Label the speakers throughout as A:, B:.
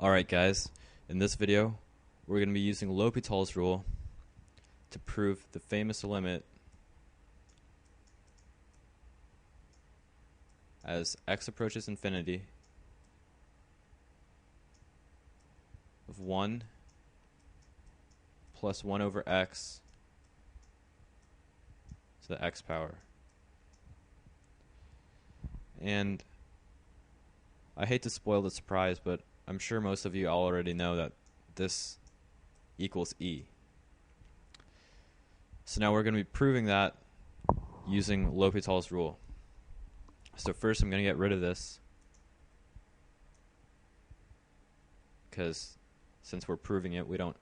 A: Alright guys, in this video we're going to be using L'Hopital's rule to prove the famous limit as x approaches infinity of 1 plus 1 over x to the x power. And I hate to spoil the surprise, but I'm sure most of you already know that this equals e. So now we're going to be proving that using L'Hopital's rule. So first I'm going to get rid of this, because since we're proving it, we don't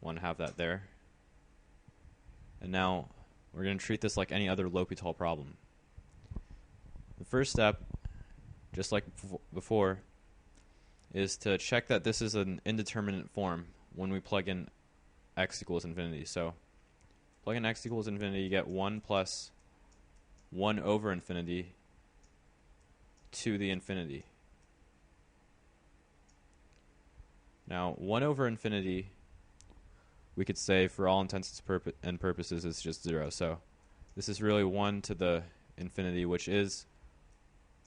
A: want to have that there. And now we're going to treat this like any other L'Hopital problem. The first step, just like before, is to check that this is an indeterminate form when we plug in x equals infinity. So plug in x equals infinity, you get 1 plus 1 over infinity to the infinity. Now 1 over infinity, we could say for all intents and purposes is just 0. So this is really 1 to the infinity, which is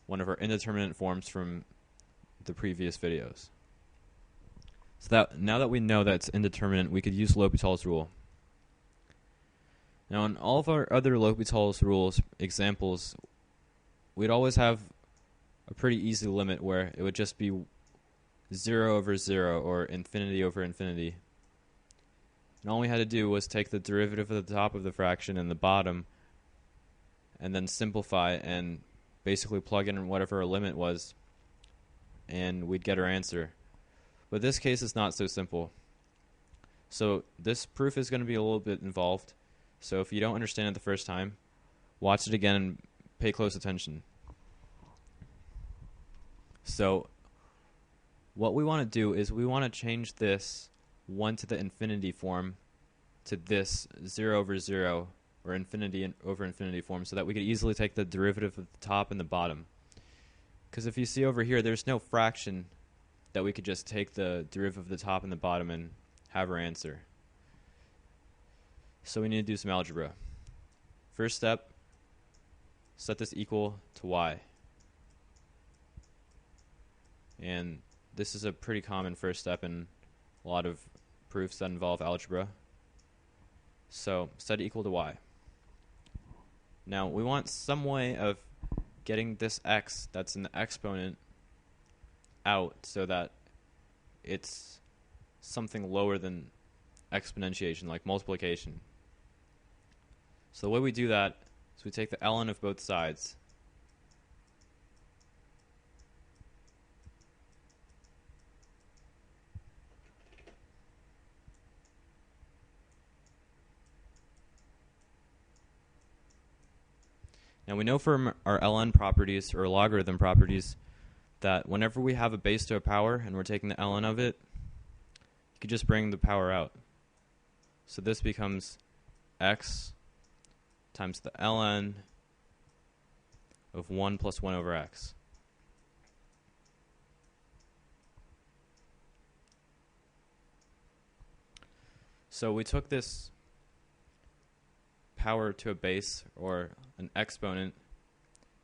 A: one of our indeterminate forms from the previous videos. So that now that we know that it's indeterminate, we could use L'Hopital's rule. Now in all of our other L'Hopital's rules examples, we'd always have a pretty easy limit where it would just be 0 over 0 or infinity over infinity. And all we had to do was take the derivative of the top of the fraction and the bottom and then simplify and basically plug in whatever our limit was, and we'd get our answer. But this case is not so simple. So this proof is going to be a little bit involved. So if you don't understand it the first time, watch it again and pay close attention. So what we want to do is we want to change this 1 to the infinity form to this 0 over 0 or infinity over infinity form, so that we could easily take the derivative of the top and the bottom. Because if you see over here, there's no fraction that we could just take the derivative of the top and the bottom and have our answer. So we need to do some algebra. First step, set this equal to y. And this is a pretty common first step in a lot of proofs that involve algebra. So set it equal to y. Now we want some way of getting this x that's in the exponent out so that it's something lower than exponentiation, like multiplication. So the way we do that is we take the ln of both sides. Now we know from our ln properties or logarithm properties that whenever we have a base to a power and we're taking the ln of it, you could just bring the power out. So this becomes x times the ln of 1 plus 1 over x. So we took this power to a base or an exponent,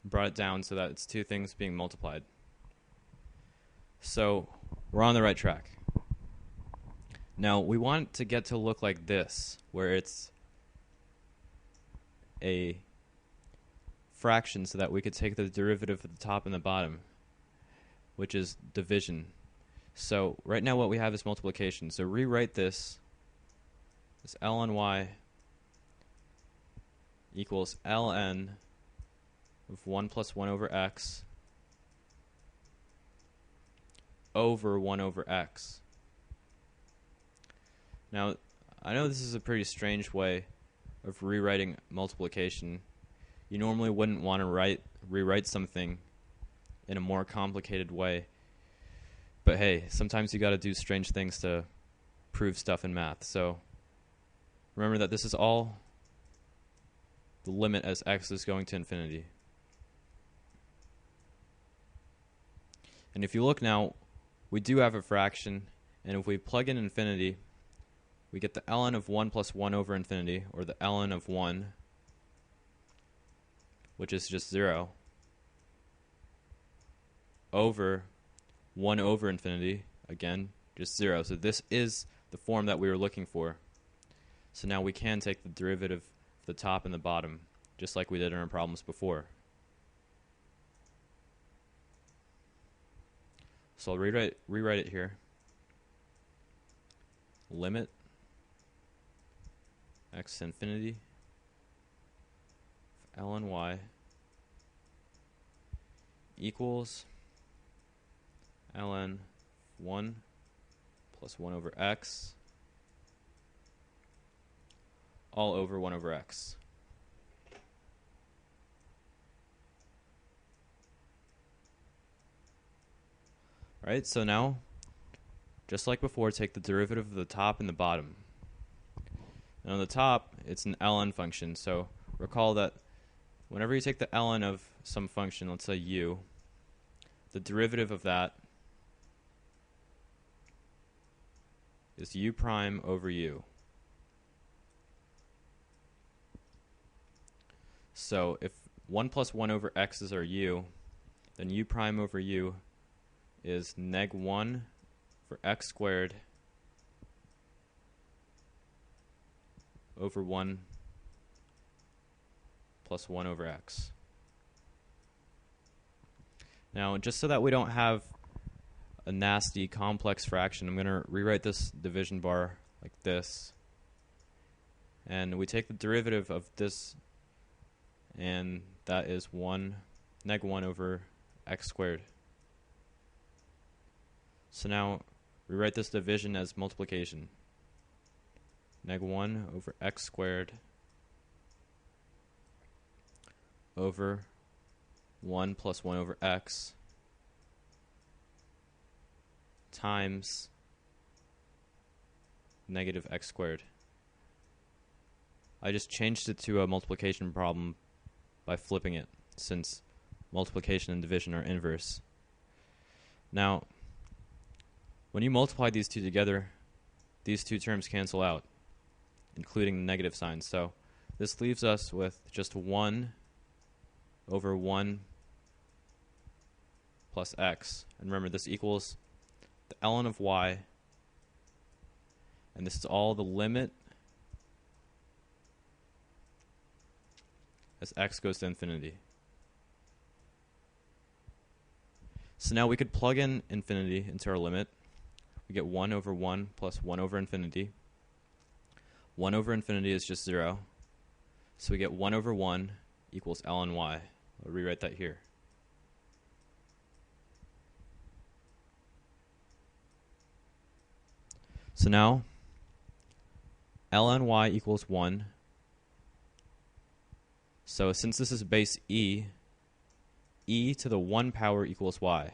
A: brought it down so that it's two things being multiplied. So we're on the right track. Now we want to get to look like this, where it's a fraction so that we could take the derivative of the top and the bottom, which is division. So right now what we have is multiplication. So rewrite this as ln y equals ln of 1 plus 1 over x over 1 over x. Now, I know this is a pretty strange way of rewriting multiplication. You normally wouldn't want to rewrite something in a more complicated way. But hey, sometimes you got to do strange things to prove stuff in math. So remember that this is all the limit as x is going to infinity. And if you look now, we do have a fraction, and if we plug in infinity, we get the ln of 1 plus 1 over infinity, or the ln of 1, which is just 0, over 1 over infinity, again, just 0. So this is the form that we were looking for. So now we can take the derivative of the top and the bottom, just like we did in our problems before. So I'll rewrite it here. Limit x to infinity of ln y equals ln 1 plus 1 over x all over 1 over x. Alright, so now, just like before, take the derivative of the top and the bottom. And on the top, it's an ln function, so recall that whenever you take the ln of some function, let's say u, the derivative of that is u prime over u. So if 1 plus 1 over x is our u, then u prime over u is neg 1 for x squared over 1 plus 1 over x. Now, just so that we don't have a nasty complex fraction, I'm going to rewrite this division bar like this. And we take the derivative of this, and that is neg 1 over x squared. So now rewrite this division as multiplication. Neg 1 over x squared over 1 plus 1 over x times negative x squared. I just changed it to a multiplication problem by flipping it, since multiplication and division are inverse. Now, when you multiply these two together, these two terms cancel out, including the negative sign. So this leaves us with just 1 over 1 plus x. And remember, this equals the ln of y, and this is all the limit as x goes to infinity. So now we could plug in infinity into our limit. We get 1 over 1 plus 1 over infinity. 1 over infinity is just 0. So we get 1 over 1 equals ln y. I'll rewrite that here. So now, ln y equals 1. So since this is base e to the 1 power equals y.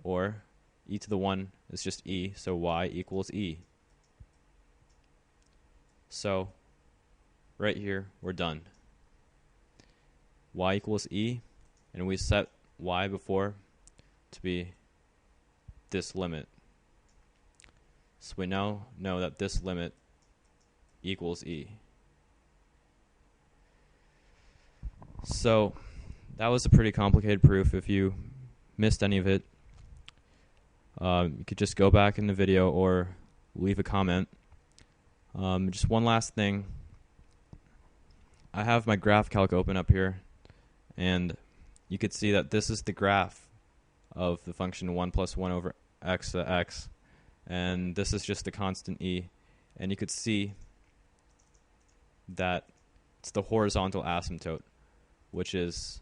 A: Or e to the 1 is just e, so y equals e. So right here, we're done. Y equals e, and we set y before to be this limit. So we now know that this limit equals e. So that was a pretty complicated proof. If you missed any of it, you could just go back in the video or leave a comment. Just one last thing. I have my graph calc open up here, and you could see that this is the graph of the function 1 plus 1 over x to x, and this is just the constant e, and you could see that it's the horizontal asymptote, which is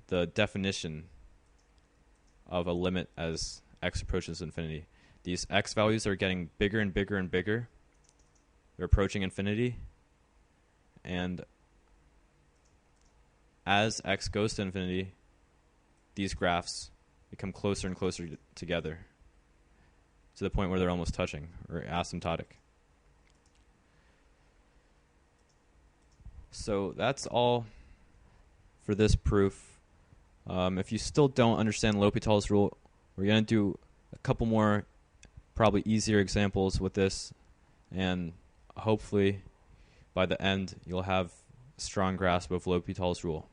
A: the definition of a limit as x approaches infinity. These x values are getting bigger and bigger and bigger. They're approaching infinity, and as x goes to infinity, these graphs become closer and closer together to the point where they're almost touching, or asymptotic. So that's all for this proof. If you still don't understand L'Hopital's rule, we're going to do a couple more probably easier examples with this, and hopefully by the end you'll have a strong grasp of L'Hopital's rule.